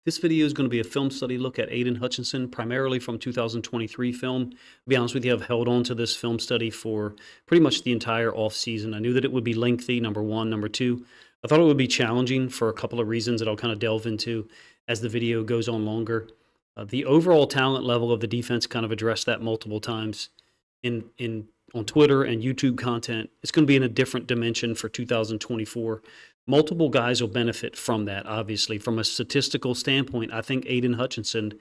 This video is going to be a film study look at Aidan Hutchinson, primarily from 2023 film. To be honest with you, I've held on to this film study for pretty much the entire offseason. I knew that it would be lengthy, number one. Number two, I thought it would be challenging for a couple of reasons that I'll kind of delve into as the video goes on longer. The overall talent level of the defense, kind of addressed that multiple times on Twitter and YouTube content. It's going to be in a different dimension for 2024. Multiple guys will benefit from that, obviously. From a statistical standpoint, I think Aidan Hutchinson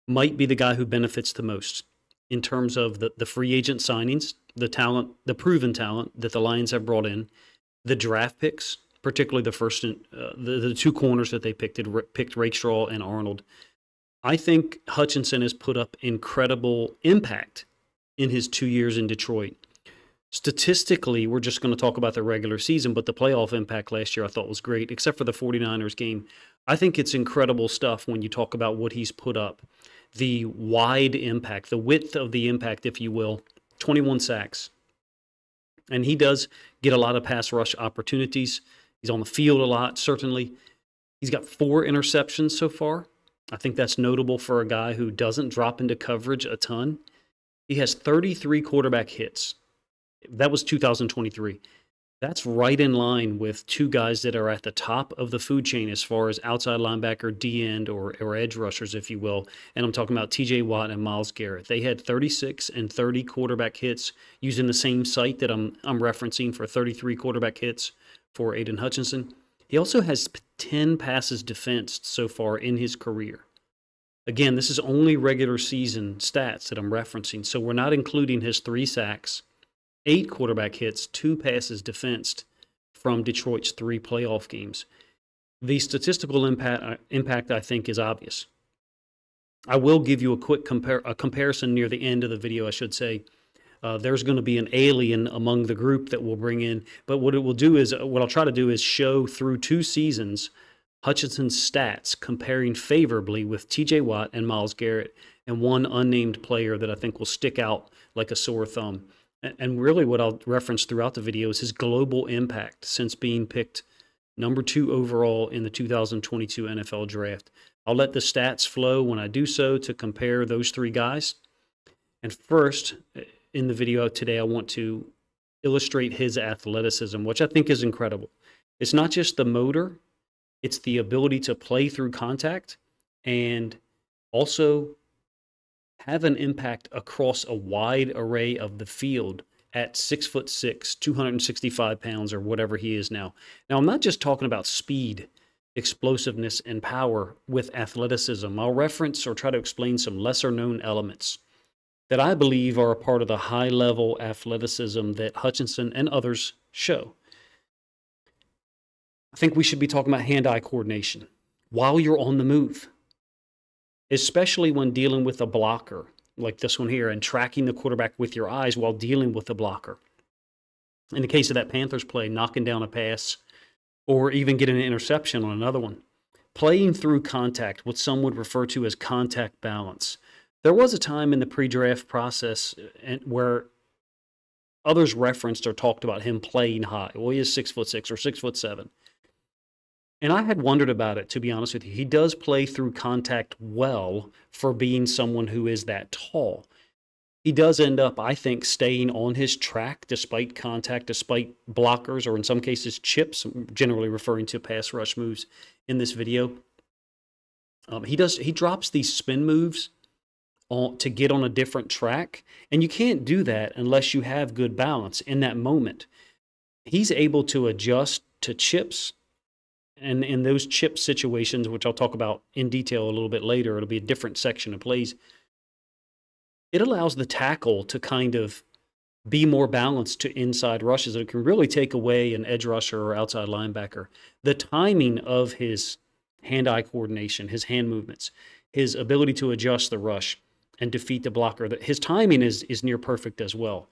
might be the guy who benefits the most in terms of the free agent signings, the talent, the proven talent that the Lions have brought in, the draft picks, particularly the two corners that they picked Rakestraw and Arnold. I think Hutchinson has put up incredible impact in his 2 years in Detroit. Statistically, we're just going to talk about the regular season, but the playoff impact last year I thought was great, except for the 49ers game. I think it's incredible stuff when you talk about what he's put up. The wide impact, the width of the impact, if you will, 21 sacks. And he does get a lot of pass rush opportunities. He's on the field a lot, certainly. He's got 4 interceptions so far. I think that's notable for a guy who doesn't drop into coverage a ton. He has 33 quarterback hits. That was 2023. That's right in line with two guys that are at the top of the food chain as far as outside linebacker, D-end, or edge rushers, if you will. And I'm talking about T.J. Watt and Myles Garrett. They had 36 and 30 quarterback hits using the same site that I'm referencing for 33 quarterback hits for Aidan Hutchinson. He also has 10 passes defensed so far in his career. Again, this is only regular season stats that I'm referencing, so we're not including his 3 sacks, 8 quarterback hits, 2 passes defensed from Detroit's 3 playoff games. The statistical impact I think, is obvious. I will give you a quick comparison near the end of the video, I should say. There's going to be an alien among the group that we'll bring in, but what I'll try to do is show through 2 seasons Hutchinson's stats comparing favorably with T.J. Watt and Myles Garrett and one unnamed player that I think will stick out like a sore thumb. And really what I'll reference throughout the video is his global impact since being picked number 2 overall in the 2022 NFL Draft. I'll let the stats flow when I do so to compare those 3 guys. And first, in the video today, I want to illustrate his athleticism, which I think is incredible. It's not just the motor, it's the ability to play through contact and also have an impact across a wide array of the field at 6'6", 265 pounds, or whatever he is now. Now, I'm not just talking about speed, explosiveness, and power with athleticism. I'll reference or try to explain some lesser-known elements that I believe are a part of the high-level athleticism that Hutchinson and others show. I think we should be talking about hand-eye coordination while you're on the move, especially when dealing with a blocker like this one here and tracking the quarterback with your eyes while dealing with the blocker. In the case of that Panthers play, knocking down a pass or even getting an interception on another one. Playing through contact, what some would refer to as contact balance. There was a time in the pre-draft process where others referenced or talked about him playing high. Well, he is 6'6" or 6'7". And I had wondered about it, to be honest with you. He does play through contact well for being someone who is that tall. He does end up, I think, staying on his track despite contact, despite blockers, or in some cases chips, generally referring to pass rush moves in this video. He drops these spin moves to get on a different track, and you can't do that unless you have good balance in that moment. He's able to adjust to chips. And in those chip situations, which I'll talk about in detail a little bit later, it'll be a different section of plays. It allows the tackle to kind of be more balanced to inside rushes. It can really take away an edge rusher or outside linebacker. The timing of his hand-eye coordination, his hand movements, his ability to adjust the rush and defeat the blocker, his timing is near perfect as well.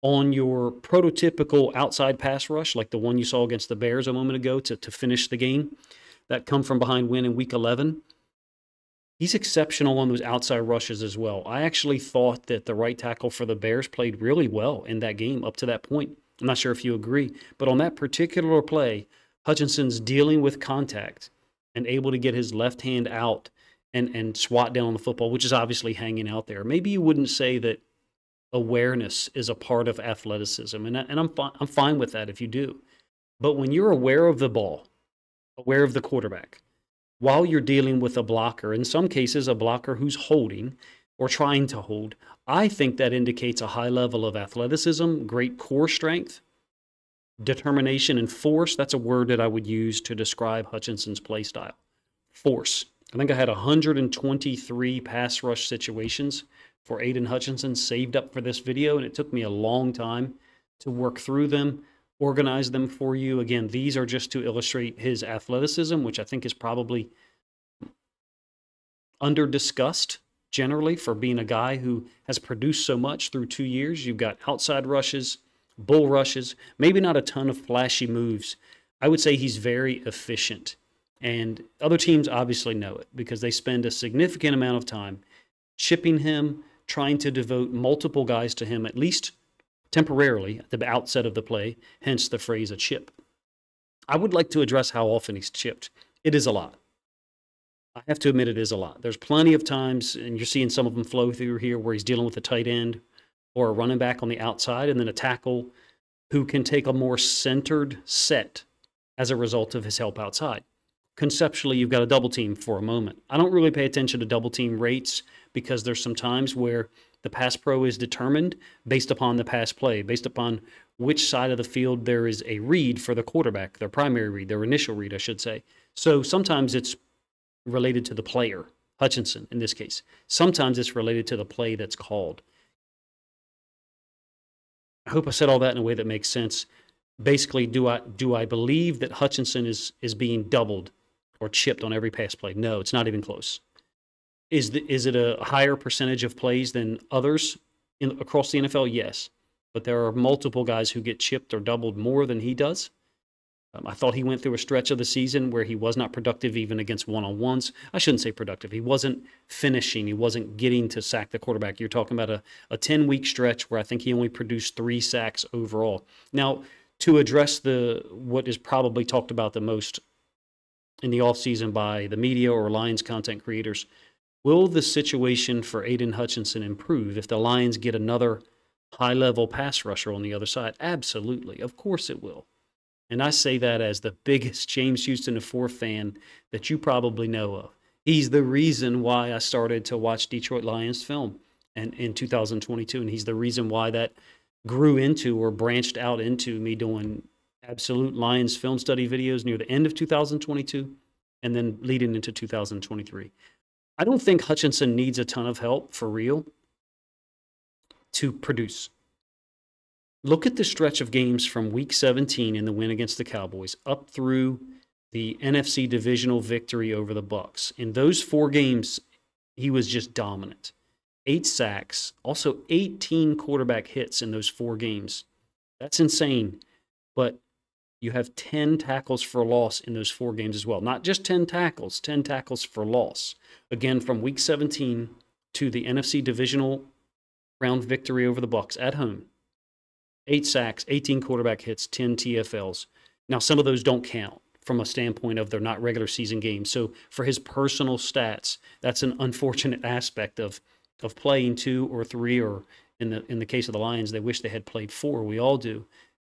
On your prototypical outside pass rush, like the one you saw against the Bears a moment ago to finish the game, that come from behind win in Week 11, he's exceptional on those outside rushes as well. I actually thought that the right tackle for the Bears played really well in that game up to that point. I'm not sure if you agree, but on that particular play, Hutchinson's dealing with contact and able to get his left hand out and swat down on the football, which is obviously hanging out there. Maybe you wouldn't say that awareness is a part of athleticism, and I'm fine with that if you do. But when you're aware of the ball, aware of the quarterback, while you're dealing with a blocker, in some cases a blocker who's holding or trying to hold, I think that indicates a high level of athleticism, great core strength, determination, and force. That's a word that I would use to describe Hutchinson's play style. Force. I think I had 123 pass rush situations for Aidan Hutchinson saved up for this video, and it took me a long time to work through them, organize them for you. Again, these are just to illustrate his athleticism, which I think is probably under-discussed generally for being a guy who has produced so much through 2 years. You've got outside rushes, bull rushes, maybe not a ton of flashy moves. I would say he's very efficient. And other teams obviously know it because they spend a significant amount of time chipping him, trying to devote multiple guys to him, at least temporarily at the outset of the play, hence the phrase a chip. I would like to address how often he's chipped. It is a lot. I have to admit it is a lot. There's plenty of times, and you're seeing some of them flow through here, where he's dealing with a tight end or a running back on the outside, and then a tackle who can take a more centered set as a result of his help outside. Conceptually, you've got a double team for a moment. I don't really pay attention to double team rates because there's some times where the pass pro is determined based upon the pass play, based upon which side of the field there is a read for the quarterback, their primary read, their initial read, I should say. So sometimes it's related to the player, Hutchinson in this case. Sometimes it's related to the play that's called. I hope I said all that in a way that makes sense. Basically, do I believe that Hutchinson is being doubled or chipped on every pass play? No, it's not even close. Is it a higher percentage of plays than others across the NFL? Yes. But there are multiple guys who get chipped or doubled more than he does. I thought he went through a stretch of the season where he was not productive even against one-on-ones. I shouldn't say productive. He wasn't finishing. He wasn't getting to sack the quarterback. You're talking about a 10-week stretch where I think he only produced 3 sacks overall. Now, to address what is probably talked about the most in the offseason by the media or Lions content creators, will the situation for Aidan Hutchinson improve if the Lions get another high-level pass rusher on the other side? Absolutely. Of course it will. And I say that as the biggest James Houston IV fan that you probably know of. He's the reason why I started to watch Detroit Lions film in 2022, and he's the reason why that grew into or branched out into me doing absolute Lions film study videos near the end of 2022 and then leading into 2023. I don't think Hutchinson needs a ton of help for real to produce. Look at the stretch of games from Week 17 in the win against the Cowboys up through the NFC divisional victory over the Bucs. In those 4 games, he was just dominant. 8 sacks, also 18 quarterback hits in those 4 games. That's insane. But you have 10 tackles for loss in those 4 games as well. Not just 10 tackles, 10 tackles for loss. Again, from Week 17 to the NFC divisional round victory over the Bucs at home. 8 sacks, 18 quarterback hits, 10 TFLs. Now, some of those don't count from a standpoint of they're not regular season games. So for his personal stats, that's an unfortunate aspect of playing 2 or 3, or in the case of the Lions, they wish they had played 4. We all do.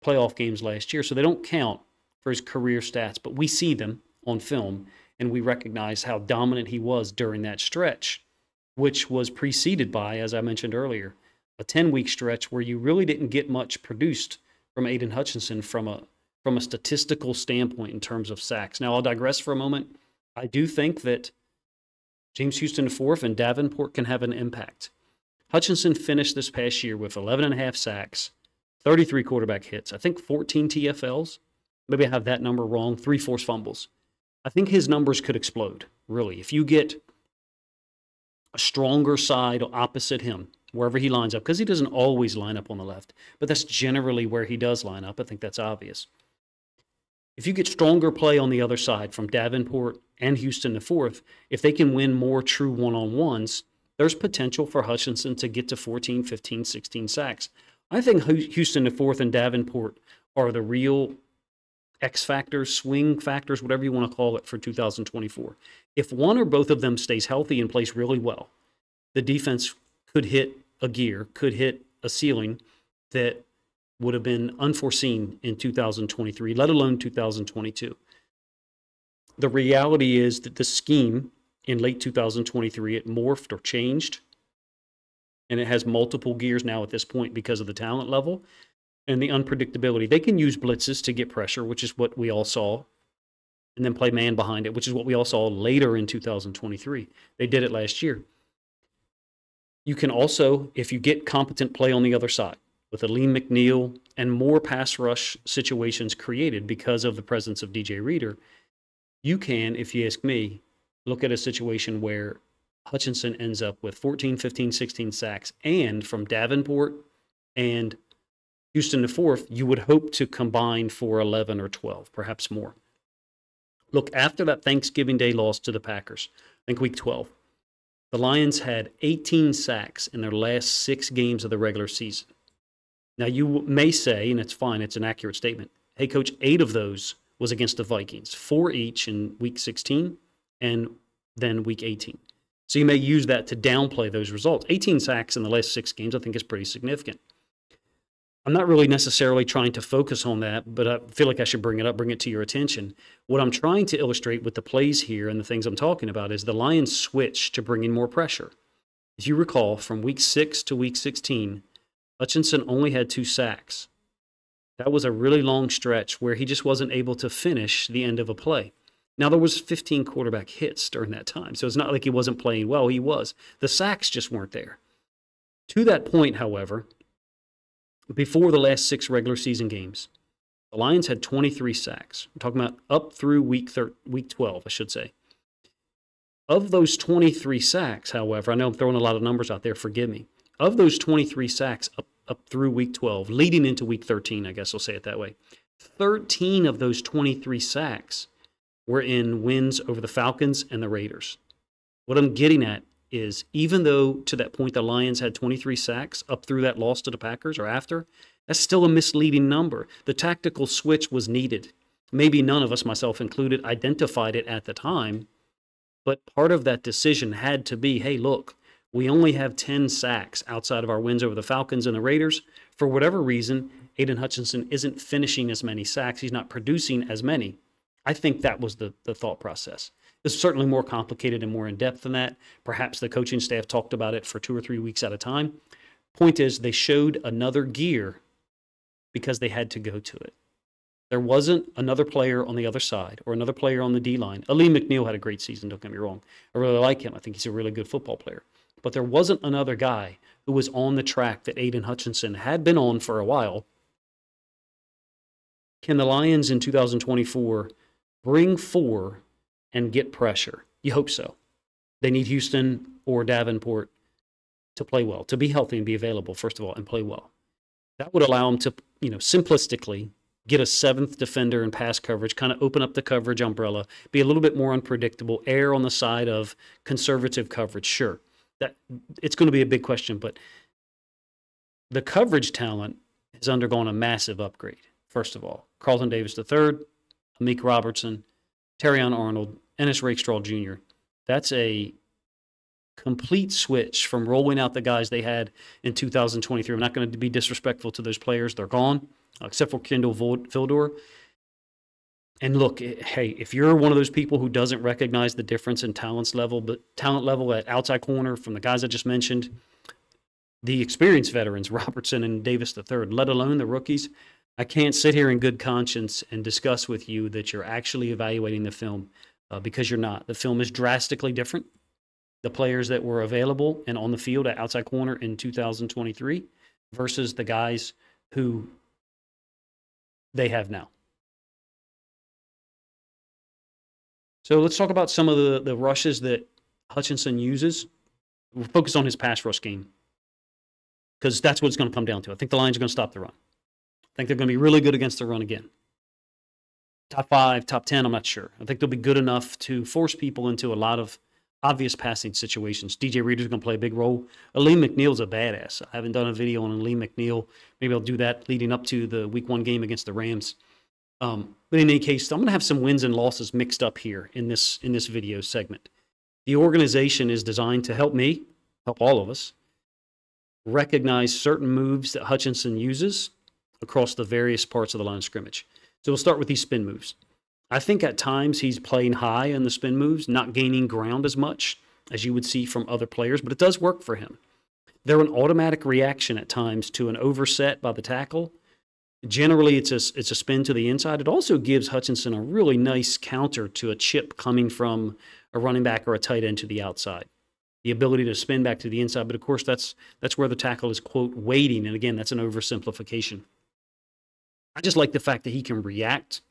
Playoff games last year. So they don't count for his career stats, but we see them on film and we recognize how dominant he was during that stretch, which was preceded by, as I mentioned earlier, a 10-week stretch where you really didn't get much produced from Aidan Hutchinson from a statistical standpoint in terms of sacks. Now, I'll digress for a moment. I do think that James Houston IV and Davenport can have an impact. Hutchinson finished this past year with 11.5 sacks, 33 quarterback hits, I think 14 TFLs. Maybe I have that number wrong, 3 forced fumbles. I think his numbers could explode, really. If you get a stronger side opposite him, wherever he lines up, because he doesn't always line up on the left, but that's generally where he does line up. I think that's obvious. If you get stronger play on the other side from Davenport and Houston IV, if they can win more true one-on-ones, there's potential for Hutchinson to get to 14, 15, 16 sacks. I think Houston IV and Davenport are the real X factors, swing factors, whatever you want to call it for 2024. If one or both of them stays healthy and plays really well, the defense could hit a gear, could hit a ceiling that would have been unforeseen in 2023, let alone 2022. The reality is that the scheme in late 2023, it morphed or changed, and it has multiple gears now at this point because of the talent level and the unpredictability. They can use blitzes to get pressure, which is what we all saw, and then play man behind it, which is what we all saw later in 2023. They did it last year. You can also, if you get competent play on the other side, with Aidan McNeil and more pass rush situations created because of the presence of DJ Reader, you can, if you ask me, look at a situation where Hutchinson ends up with 14, 15, 16 sacks, and from Davenport and Houston to fourth, you would hope to combine for 11 or 12, perhaps more. Look, after that Thanksgiving Day loss to the Packers, I think week 12, the Lions had 18 sacks in their last 6 games of the regular season. Now, you may say, and it's fine, it's an accurate statement, hey, Coach, 8 of those was against the Vikings, 4 each in week 16 and then week 18. So you may use that to downplay those results. 18 sacks in the last 6 games, I think, is pretty significant. I'm not really necessarily trying to focus on that, but I feel like I should bring it to your attention. What I'm trying to illustrate with the plays here and the things I'm talking about is the Lions switch to bringing more pressure. If you recall, from week 6 to week 16, Hutchinson only had 2 sacks. That was a really long stretch where he just wasn't able to finish the end of a play. Now, there was 15 quarterback hits during that time, so it's not like he wasn't playing well. He was. The sacks just weren't there. To that point, however, before the last 6 regular season games, the Lions had 23 sacks. I'm talking about up through week 12, I should say. Of those 23 sacks, however, I know I'm throwing a lot of numbers out there, forgive me. Of those 23 sacks up through week 12, leading into week 13, I guess I'll say it that way, 13 of those 23 sacks were in wins over the Falcons and the Raiders. What I'm getting at is, even though to that point the Lions had 23 sacks up through that loss to the Packers or after, that's still a misleading number. The tactical switch was needed. Maybe none of us, myself included, identified it at the time, but part of that decision had to be, hey, look, we only have 10 sacks outside of our wins over the Falcons and the Raiders. For whatever reason, Aidan Hutchinson isn't finishing as many sacks. He's not producing as many. I think that was the thought process. It's certainly more complicated and more in-depth than that. Perhaps the coaching staff talked about it for 2 or 3 weeks at a time. Point is, they showed another gear because they had to go to it. There wasn't another player on the other side or another player on the D-line. Aidan McNeil had a great season, don't get me wrong. I really like him. I think he's a really good football player. But there wasn't another guy who was on the track that Aidan Hutchinson had been on for a while. Can the Lions in 2024 bring 4 and get pressure? You hope so. They need Houston or Davenport to play well, to be healthy and be available, first of all, and play well. That would allow them to, simplistically get a 7th defender in pass coverage, kind of open up the coverage umbrella, be a little bit more unpredictable, err on the side of conservative coverage. Sure, that it's going to be a big question, but the coverage talent has undergone a massive upgrade. First of all, Carlton Davis III, Amik Robertson, Terrion Arnold, Ennis Rakestraw Jr. That's a complete switch from rolling out the guys they had in 2023. I'm not going to be disrespectful to those players. They're gone, except for Kendall Fildor. And look, hey, if you're one of those people who doesn't recognize the difference in talent level at outside corner from the guys I just mentioned, the experienced veterans, Robertson and Davis III, let alone the rookies, I can't sit here in good conscience and discuss with you that you're actually evaluating the film because you're not. The film is drastically different. The players that were available and on the field at outside corner in 2023 versus the guys who they have now. So let's talk about some of the rushes that Hutchinson uses. We'll focus on his pass rush game because that's what it's going to come down to. I think the Lions are going to stop the run. I think they're going to be really good against the run again. Top 5, top 10, I'm not sure. I think they'll be good enough to force people into a lot of obvious passing situations. DJ Reader's going to play a big role. Aidan McNeil's a badass. I haven't done a video on Aidan McNeil. Maybe I'll do that leading up to the Week 1 game against the Rams. But in any case, I'm going to have some wins and losses mixed up here in this video segment. The organization is designed to help me, help all of us, recognize certain moves that Hutchinson uses across the various parts of the line of scrimmage. So we'll start with these spin moves. I think at times he's playing high in the spin moves, not gaining ground as much as you would see from other players, but it does work for him. They're an automatic reaction at times to an overset by the tackle. Generally, it's a spin to the inside. It also gives Hutchinson a really nice counter to a chip coming from a running back or a tight end to the outside. The ability to spin back to the inside, but of course that's where the tackle is, quote, waiting. And again, that's an oversimplification. I just like the fact that he can react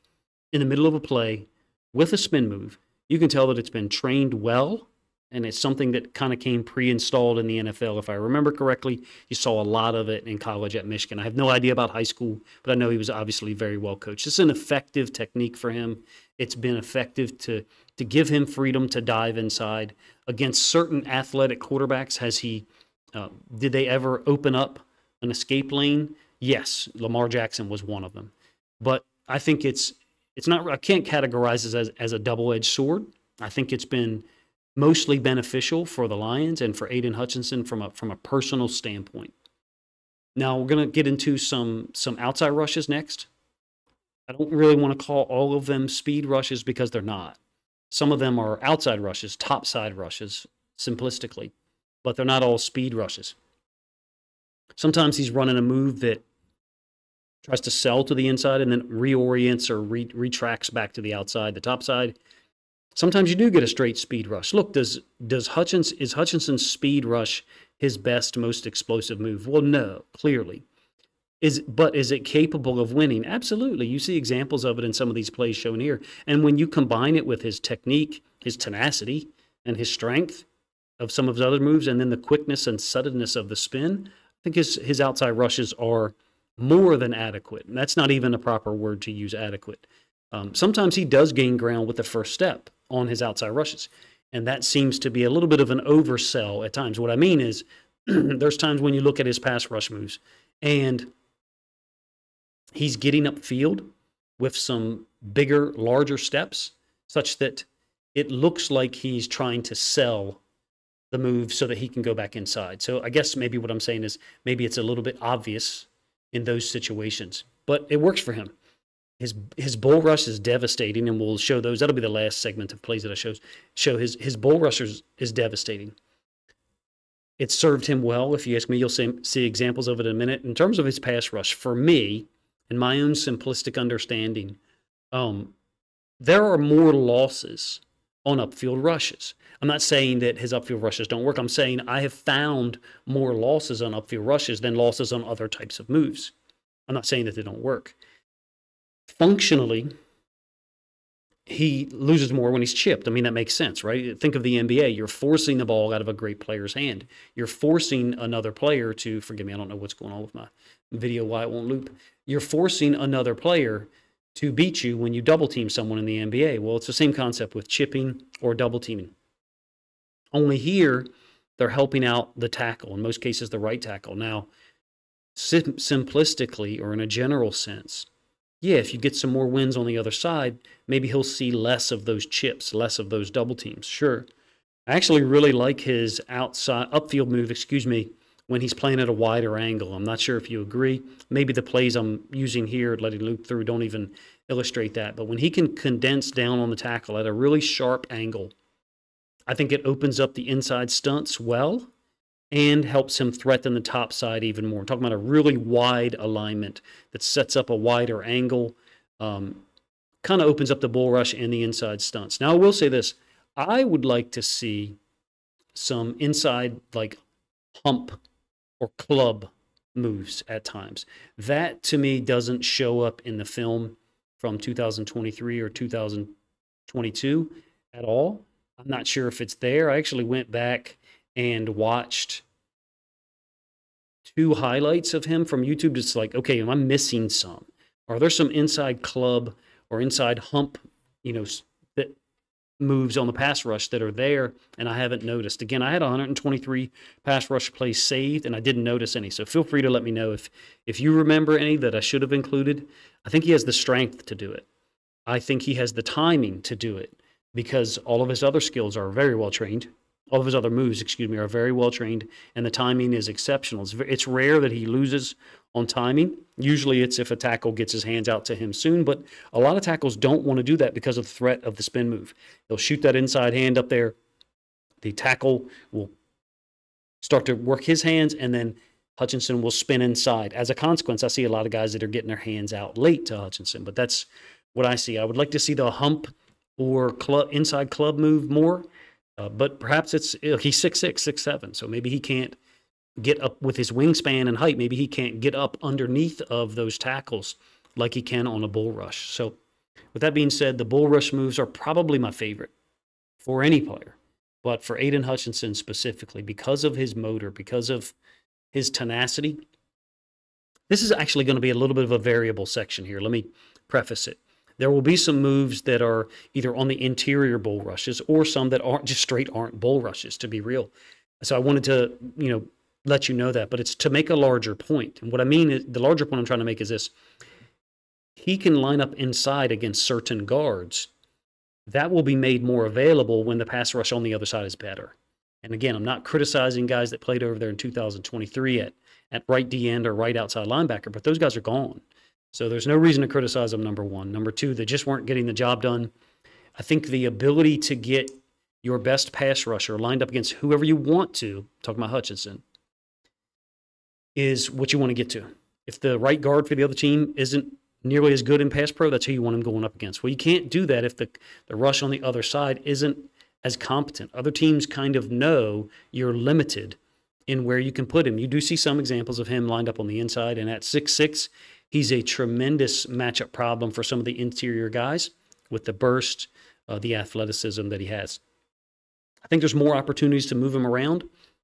in the middle of a play with a spin move. You can tell that it's been trained well, and it's something that kind of came pre-installed in the NFL. If I remember correctly, you saw a lot of it in college at Michigan. I have no idea about high school, but I know he was obviously very well coached. It's an effective technique for him. It's been effective to give him freedom to dive inside against certain athletic quarterbacks. Did they ever open up an escape lane? Yes, Lamar Jackson was one of them. But I think it's not. I can't categorize it as a double-edged sword. I think it's been mostly beneficial for the Lions and for Aidan Hutchinson from a personal standpoint. Now we're going to get into some outside rushes next. I don't really want to call all of them speed rushes because they're not. Some of them are outside rushes, topside rushes, simplistically, but they're not all speed rushes. Sometimes he's running a move that tries to sell to the inside and then reorients or retracts back to the outside, the top side. Sometimes you do get a straight speed rush. Look, is Hutchinson's speed rush his best, most explosive move? Well, no, clearly. But is it capable of winning? Absolutely. You see examples of it in some of these plays shown here. And when you combine it with his technique, his tenacity, and his strength of some of his other moves, and then the quickness and suddenness of the spin, I think his outside rushes are more than adequate. And that's not even a proper word to use, adequate. Sometimes he does gain ground with the first step on his outside rushes. And that seems to be a little bit of an oversell at times. What I mean is there's times when you look at his pass rush moves and he's getting upfield with some bigger, larger steps such that it looks like he's trying to sell the move so that he can go back inside. So I guess maybe what I'm saying is maybe it's a little bit obvious in those situations, but it works for him. His bull rush is devastating, and we'll show those. That'll be the last segment of plays that I show. His bull rush is devastating. It served him well. If you ask me, you'll see examples of it in a minute. In terms of his pass rush, for me, in my own simplistic understanding, there are more losses on upfield rushes. I'm not saying that his upfield rushes don't work. I'm saying I have found more losses on upfield rushes than losses on other types of moves. I'm not saying that they don't work. Functionally, he loses more when he's chipped. I mean, that makes sense, right? Think of the NBA. You're forcing the ball out of a great player's hand. You're forcing another player to, forgive me, I don't know what's going on with my video, why it won't loop. You're forcing another player to beat you when you double team someone in the NBA. Well, it's the same concept with chipping or double teaming. Only here, they're helping out the tackle, in most cases, the right tackle. Now, simplistically, or in a general sense, yeah, if you get some more wins on the other side, maybe he'll see less of those chips, less of those double teams. Sure. I actually really like his upfield move, when he's playing at a wider angle. I'm not sure if you agree. Maybe the plays I'm using here, letting loop through, don't even illustrate that. But when he can condense down on the tackle at a really sharp angle, I think it opens up the inside stunts well and helps him threaten the top side even more. I'm talking about a really wide alignment that sets up a wider angle, kind of opens up the bull rush and the inside stunts. Now, I will say this. I would like to see some inside, like, hump or club moves at times. That, to me, doesn't show up in the film from 2023 or 2022 at all. I'm not sure if it's there. I actually went back and watched 2 highlights of him from YouTube. It's like, okay, am I missing some? Are there some inside club or inside hump, that moves on the pass rush that are there, and I haven't noticed. Again, I had 123 pass rush plays saved, and I didn't notice any. So feel free to let me know if you remember any that I should have included. I think he has the strength to do it. I think he has the timing to do it because all of his other skills are very well trained. All of his other moves, are very well trained, and the timing is exceptional. It's rare that he loses on timing. Usually it's if a tackle gets his hands out to him soon, but a lot of tackles don't want to do that because of the threat of the spin move. They'll shoot that inside hand up there. The tackle will start to work his hands, and then Hutchinson will spin inside. As a consequence, I see a lot of guys that are getting their hands out late to Hutchinson, but that's what I see. I would like to see the hump or inside club move more, but perhaps he's 6'6", 6'7", so maybe he can't get up with his wingspan and height. Maybe he can't get up underneath of those tackles like he can on a bull rush. So with that being said, the bull rush moves are probably my favorite for any player, but for Aidan Hutchinson specifically, because of his motor, because of his tenacity, this is actually going to be a little bit of a variable section here. Let me preface it. There will be some moves that are either on the interior bull rushes or some that aren't bull rushes, to be real. So I wanted to, let you know that, but it's to make a larger point. And what I mean is, the larger point I'm trying to make is this: he can line up inside against certain guards. That will be made more available when the pass rush on the other side is better. And again, I'm not criticizing guys that played over there in 2023 at right D end or right outside linebacker, but those guys are gone. So there's no reason to criticize them, number one. Number two, they just weren't getting the job done. I think the ability to get your best pass rusher lined up against whoever you want to, talking about Hutchinson, is what you want to get to. If the right guard for the other team isn't nearly as good in pass pro, that's who you want him going up against. Well, you can't do that if the rush on the other side isn't as competent. Other teams kind of know you're limited in where you can put him. You do see some examples of him lined up on the inside, and at 6'6", he's a tremendous matchup problem for some of the interior guys with the burst, the athleticism that he has. I think there's more opportunities to move him around.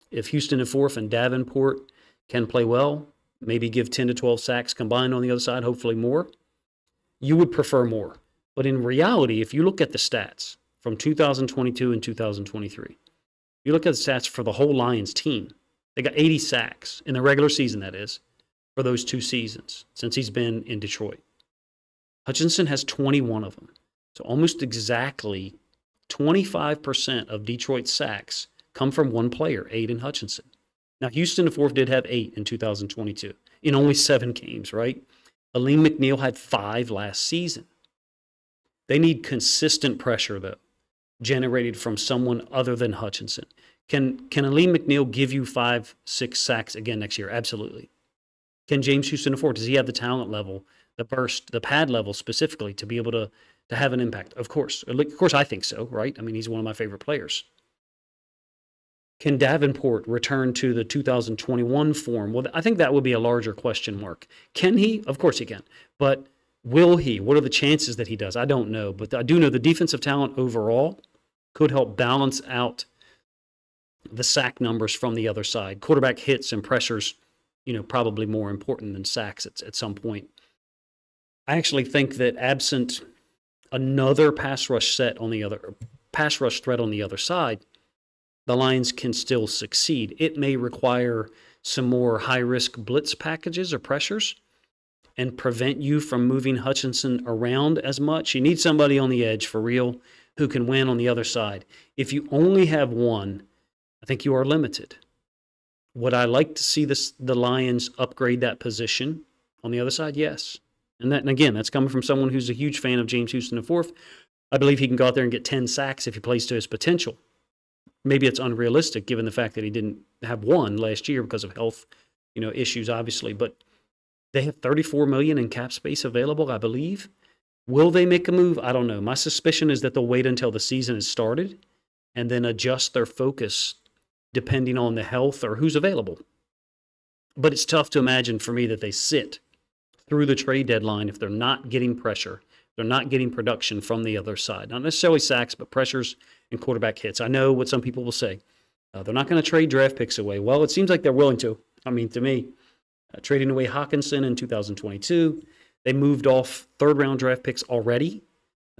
If Houston and Forth and Davenport can play well, maybe give 10 to 12 sacks combined on the other side, hopefully more, you would prefer more. But in reality, if you look at the stats from 2022 and 2023, you look at the stats for the whole Lions team, they got 80 sacks in the regular season, that is, for those 2 seasons since he's been in Detroit. Hutchinson has 21 of them. So almost exactly 25% of Detroit's sacks come from one player, Aidan Hutchinson. Now, Houston and Forth did have 8 in 2022 in only 7 games, right? Aidan McNeil had 5 last season. They need consistent pressure, though, generated from someone other than Hutchinson. Can Aidan McNeil give you 5-6 sacks again next year? Absolutely. Can James Houston and Forth, does he have the talent level, the burst, the pad level specifically to be able to have an impact? Of course. Of course, I think so, right? I mean, he's one of my favorite players. Can Davenport return to the 2021 form? Well, I think that would be a larger question mark. Can he? Of course he can. But will he? What are the chances that he does? I don't know. But I do know the defensive talent overall could help balance out the sack numbers from the other side. Quarterback hits and pressures, probably more important than sacks at some point. I actually think that absent another pass rush threat on the other side, the Lions can still succeed. It may require some more high-risk blitz packages or pressures and prevent you from moving Hutchinson around as much. You need somebody on the edge for real who can win on the other side. If you only have one, I think you are limited. Would I like to see the Lions upgrade that position on the other side? Yes. And again, that's coming from someone who's a huge fan of James Houston and Forth. I believe he can go out there and get 10 sacks if he plays to his potential. Maybe it's unrealistic given the fact that he didn't have one last year because of health, issues, obviously. But they have $34 million in cap space available, I believe. Will they make a move? I don't know. My suspicion is that they'll wait until the season has started and then adjust their focus depending on the health or who's available. But it's tough to imagine for me that they sit through the trade deadline if they're not getting pressure, they're not getting production from the other side. Not necessarily sacks, but pressures and quarterback hits. I know what some people will say. They're not going to trade draft picks away. Well, it seems like they're willing to. I mean, to me, trading away Hawkinson in 2022, they moved off third-round draft picks already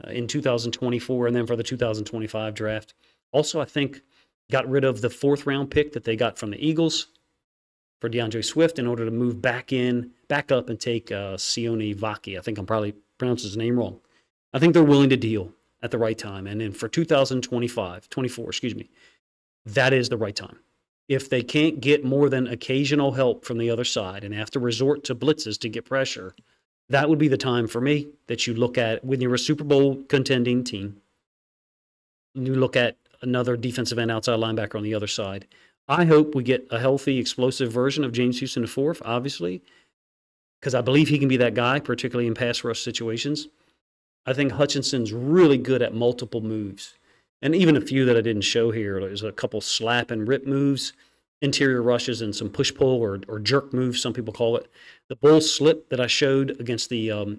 in 2024 and then for the 2025 draft. Also, I think got rid of the 4th round pick that they got from the Eagles for DeAndre Swift in order to move back up and take Sione Vaki. I think I'm probably pronouncing his name wrong. I think they're willing to deal at the right time. And then for 24, that is the right time. If they can't get more than occasional help from the other side and have to resort to blitzes to get pressure, that would be the time for me that you look at when you're a Super Bowl contending team. You look at another defensive end outside linebacker on the other side. I hope we get a healthy, explosive version of James Houston IV, obviously, because I believe he can be that guy, particularly in pass rush situations. I think Hutchinson's really good at multiple moves. And even a few that I didn't show here. There's a couple slap and rip moves, interior rushes, and some push-pull or jerk moves, some people call it. The bull slip that I showed against the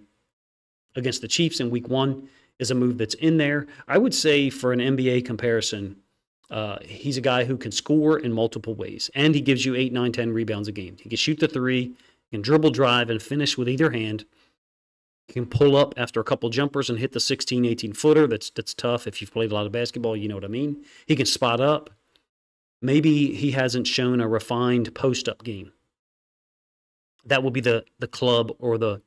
Chiefs in Week 1 is a move that's in there. I would say for an NBA comparison, he's a guy who can score in multiple ways, and he gives you 8, 9, 10 rebounds a game. He can shoot the three, can dribble, drive, and finish with either hand. He can pull up after a couple jumpers and hit the 16, 18-footer. That's tough. If you've played a lot of basketball, you know what I mean. He can spot up. Maybe he hasn't shown a refined post-up game. That will be the club or the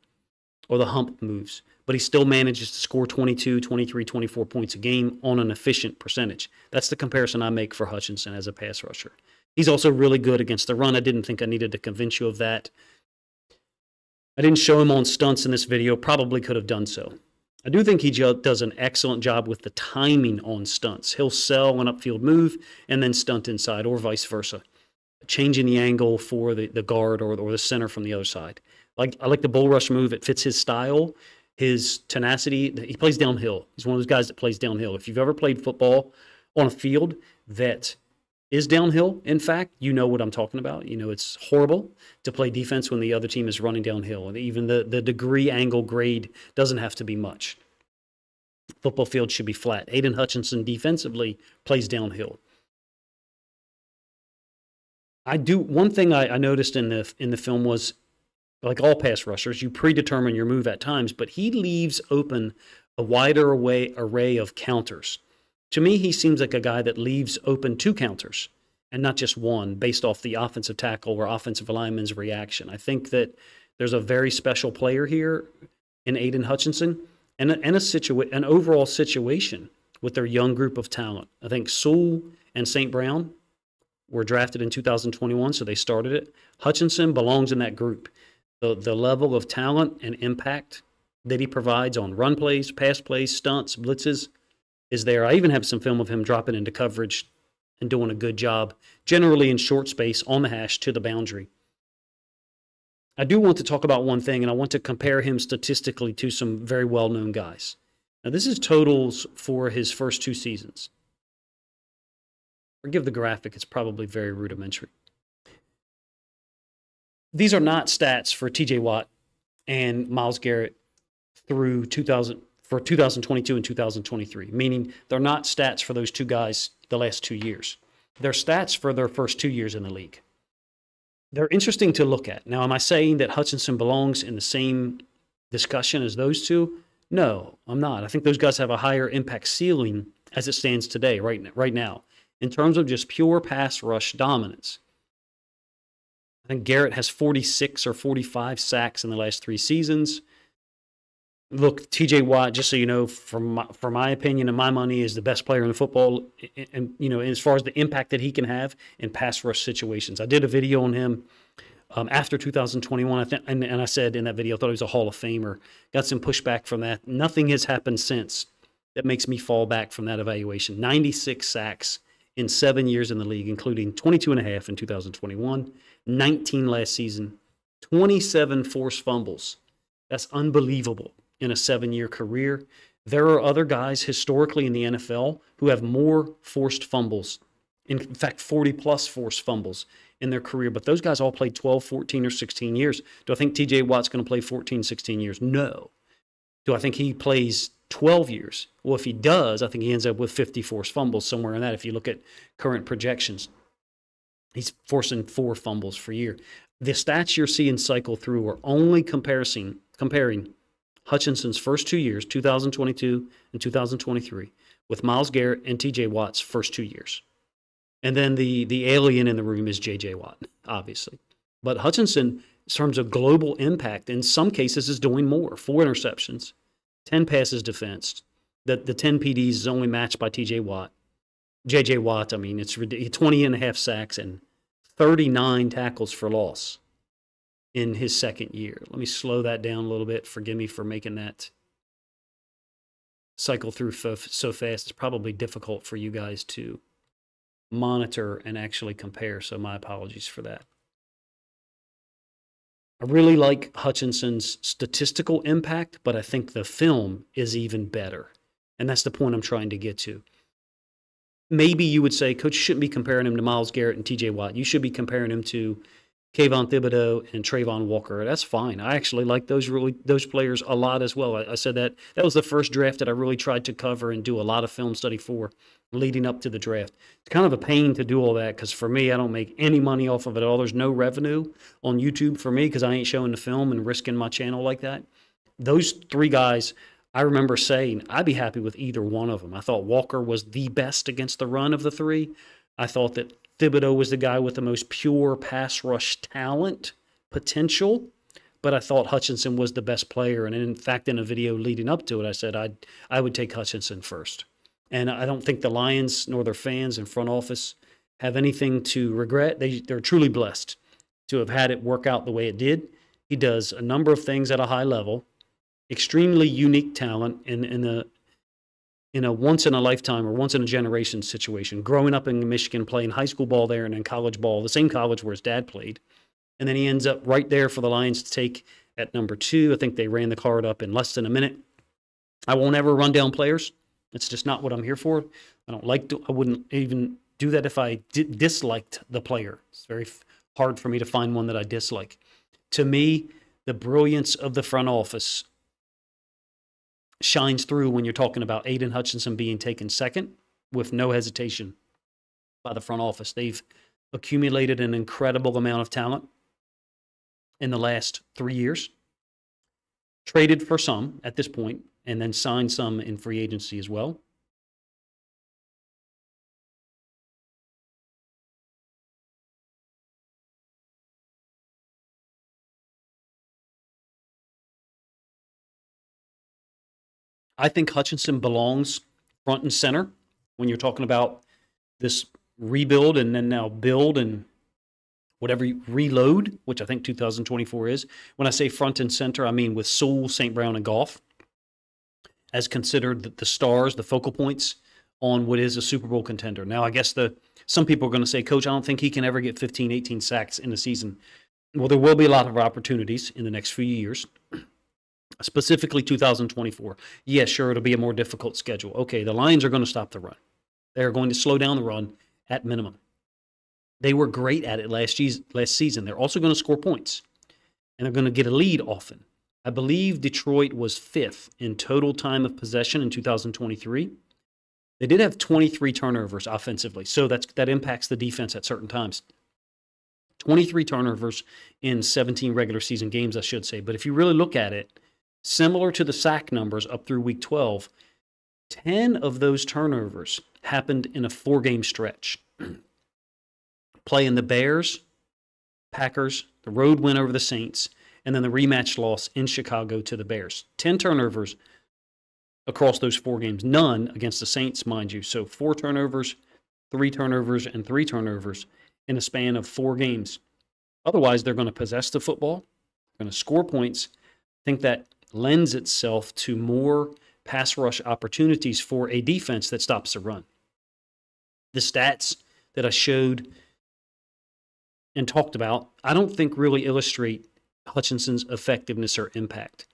hump moves. But he still manages to score 22, 23, 24 points a game on an efficient percentage. That's the comparison I make for Hutchinson as a pass rusher. He's also really good against the run. I didn't think I needed to convince you of that. I didn't show him on stunts in this video. Probably could have done so. I do think he does an excellent job with the timing on stunts. He'll sell an upfield move and then stunt inside, or vice versa, changing the angle for the guard or the center from the other side. I like the bull rush move. It fits his style, his tenacity. He plays downhill. He's one of those guys that plays downhill. If you've ever played football on a field that is downhill, in fact, you know what I'm talking about. You know it's horrible to play defense when the other team is running downhill. And even the degree angle grade doesn't have to be much. Football field should be flat. Aidan Hutchinson defensively plays downhill. One thing I noticed in the film was, like all pass rushers, you predetermine your move at times, but he leaves open a wider array of counters. To me, he seems like a guy that leaves open 2 counters and not just one based off the offensive tackle or offensive lineman's reaction. I think that there's a very special player here in Aidan Hutchinson and an overall situation with their young group of talent. I think Sewell and St. Brown were drafted in 2021, so they started it. Hutchinson belongs in that group. The level of talent and impact that he provides on run plays, pass plays, stunts, blitzes is there. I even have some film of him dropping into coverage and doing a good job, generally in short space on the hash to the boundary. I do want to talk about one thing, and I want to compare him statistically to some very well-known guys. Now, this is totals for his first 2 seasons. Forgive the graphic, it's probably very rudimentary. These are not stats for TJ Watt and Myles Garrett through 2022 and 2023, meaning they're not stats for those 2 guys the last 2 years. They're stats for their first 2 years in the league. They're interesting to look at. Now, am I saying that Hutchinson belongs in the same discussion as those 2? No, I'm not. I think those guys have a higher impact ceiling as it stands today, right now, in terms of just pure pass rush dominance. I think Garrett has 46 or 45 sacks in the last 3 seasons. Look, TJ Watt, just so you know, for my opinion and my money, is the best player in the football, and as far as the impact that he can have in pass rush situations. I did a video on him after 2021, and I said in that video I thought he was a Hall of Famer. Got some pushback from that. Nothing has happened since that makes me fall back from that evaluation. 96 sacks in 7 years in the league, including 22.5 in 2021, 19 last season, 27 forced fumbles. That's unbelievable in a 7-year career. There are other guys historically in the NFL who have more forced fumbles. In fact, 40-plus forced fumbles in their career. But those guys all played 12, 14, or 16 years. Do I think TJ Watt's going to play 14, 16 years? No. Do I think he plays 12 years? Well, if he does, I think he ends up with 50 forced fumbles, somewhere in that, if you look at current projections. He's forcing 4 fumbles per year. The stats you're seeing cycle through are only comparing Hutchinson's first 2 years, 2022 and 2023, with Myles Garrett and TJ Watt's first 2 years. And then the alien in the room is JJ Watt, obviously. But Hutchinson, in terms of global impact, in some cases is doing more. 4 interceptions, 10 passes defensed. The 10 PDs is only matched by TJ Watt. JJ Watt, I mean, it's 20 and a half sacks and 39 tackles for loss in his second year. Let me slow that down a little bit. Forgive me for making that cycle through so fast. It's probably difficult for you guys to monitor and actually compare, so my apologies for that. I really like Hutchinson's statistical impact, but I think the film is even better. And that's the point I'm trying to get to. Maybe you would say, Coach, you shouldn't be comparing him to Myles Garrett and TJ Watt. You should be comparing him to Kayvon Thibodeau and Trayvon Walker. That's fine. I actually like those players a lot as well. I said that was the first draft that I really tried to cover and do a lot of film study for leading up to the draft. It's kind of a pain to do all that because for me, I don't make any money off of it at all. There's no revenue on YouTube for me because I ain't showing the film and risking my channel like that. Those 3 guys, I remember saying I'd be happy with either one of them. I thought Walker was the best against the run of the 3. I thought that Thibodeau was the guy with the most pure pass rush talent potential, but I thought Hutchinson was the best player. And in fact, in a video leading up to it, I said I would take Hutchinson first. And I don't think the Lions nor their fans and front office have anything to regret. They're truly blessed to have had it work out the way it did. He does a number of things at a high level, extremely unique talent in a once-in-a-lifetime or once-in-a-generation situation, growing up in Michigan, playing high school ball there and then college ball, the same college where his dad played. And then he ends up right there for the Lions to take at number 2. I think they ran the card up in less than a minute. I won't ever run down players. It's just not what I'm here for. I wouldn't even do that if I disliked the player. It's very hard for me to find one that I dislike. To me, the brilliance of the front office shines through when you're talking about Aidan Hutchinson being taken second with no hesitation by the front office. They've accumulated an incredible amount of talent in the last 3 years, traded for some at this point, and then signed some in free agency as well. I think Hutchinson belongs front and center when you're talking about this rebuild and then now build and whatever reload, which I think 2024 is. When I say front and center, I mean with Sewell, St. Brown, and Goff as considered the stars, the focal points on what is a Super Bowl contender. Now, I guess some people are going to say, Coach, I don't think he can ever get 15, 18 sacks in a season. Well, there will be a lot of opportunities in the next few years. Specifically 2024. Yeah, sure, it'll be a more difficult schedule. Okay, the Lions are going to stop the run. They're going to slow down the run at minimum. They were great at it last season. They're also going to score points, and they're going to get a lead often. I believe Detroit was 5th in total time of possession in 2023. They did have 23 turnovers offensively, so that impacts the defense at certain times. 23 turnovers in 17 regular season games, I should say. But if you really look at it, similar to the sack numbers up through week 12, 10 of those turnovers happened in a 4-game stretch. Playing the Bears, Packers, the road win over the Saints, and then the rematch loss in Chicago to the Bears. 10 turnovers across those 4 games. None against the Saints, mind you. So 4 turnovers, 3 turnovers, and 3 turnovers in a span of 4 games. Otherwise, they're going to possess the football, they're going to score points. I think that lends itself to more pass rush opportunities for a defense that stops the run. The stats that I showed and talked about, I don't think really illustrate Hutchinson's effectiveness or impact.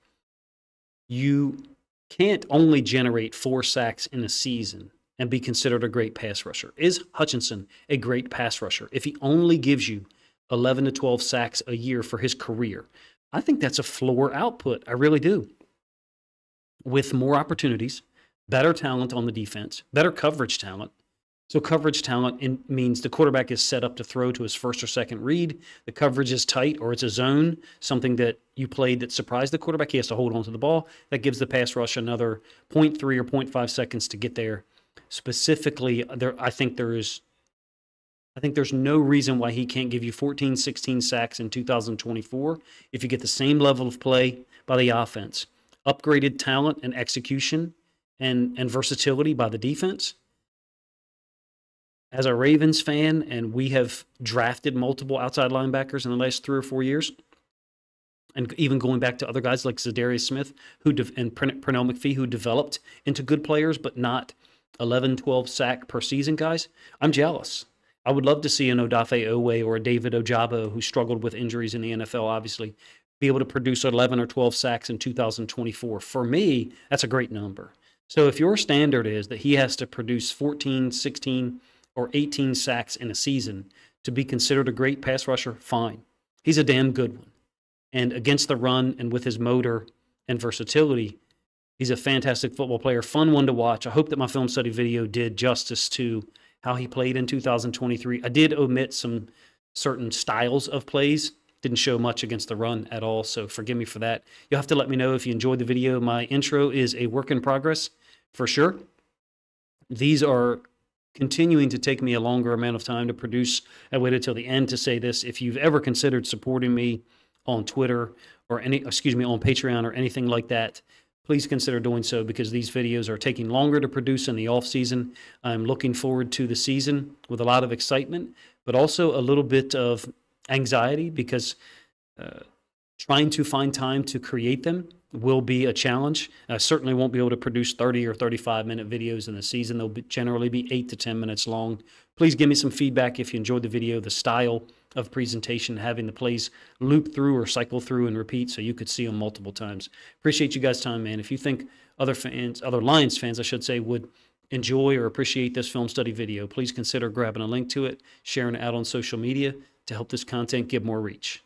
You can't only generate 4 sacks in a season and be considered a great pass rusher. Is Hutchinson a great pass rusher if he only gives you 11 to 12 sacks a year for his career? I think that's a floor output. I really do. With more opportunities, better talent on the defense, better coverage talent, So coverage talent means the quarterback is set up to throw to his first or second read. The coverage is tight, or it's a zone, something that you played that surprised the quarterback. He has to hold on to the ball. That gives the pass rush another 0.3 or 0.5 seconds to get there. Specifically, I think there's no reason why he can't give you 14, 16 sacks in 2024 if you get the same level of play by the offense. Upgraded talent and execution and versatility by the defense. As a Ravens fan, and we have drafted multiple outside linebackers in the last 3 or 4 years, and even going back to other guys like Zadarius Smith and Pernell McPhee, who developed into good players, but not 11, 12 sack per season guys, I'm jealous. I would love to see an Odafe Owe or a David Ojabo, who struggled with injuries in the NFL, obviously, be able to produce 11 or 12 sacks in 2024. For me, that's a great number. So if your standard is that he has to produce 14, 16, or 18 sacks in a season to be considered a great pass rusher, fine. He's a damn good one. And against the run and with his motor and versatility, he's a fantastic football player, fun one to watch. I hope that my film study video did justice to how he played in 2023. I did omit some certain styles of plays. Didn't show much against the run at all, so forgive me for that. You'll have to let me know if you enjoyed the video. My intro is a work in progress, for sure. These are continuing to take me a longer amount of time to produce. I waited till the end to say this. If you've ever considered supporting me on Twitter or on Patreon or anything like that, please consider doing so, because these videos are taking longer to produce in the off season. I'm looking forward to the season with a lot of excitement, but also a little bit of anxiety, because trying to find time to create them will be a challenge. I certainly won't be able to produce 30 or 35-minute videos in the season. They'll generally be 8 to 10 minutes long. Please give me some feedback if you enjoyed the video, the style of presentation, having the plays loop through or cycle through and repeat so you could see them multiple times. Appreciate you guys' time, man. If you think other Lions fans, I should say, would enjoy or appreciate this film study video, please consider grabbing a link to it, sharing it out on social media to help this content get more reach.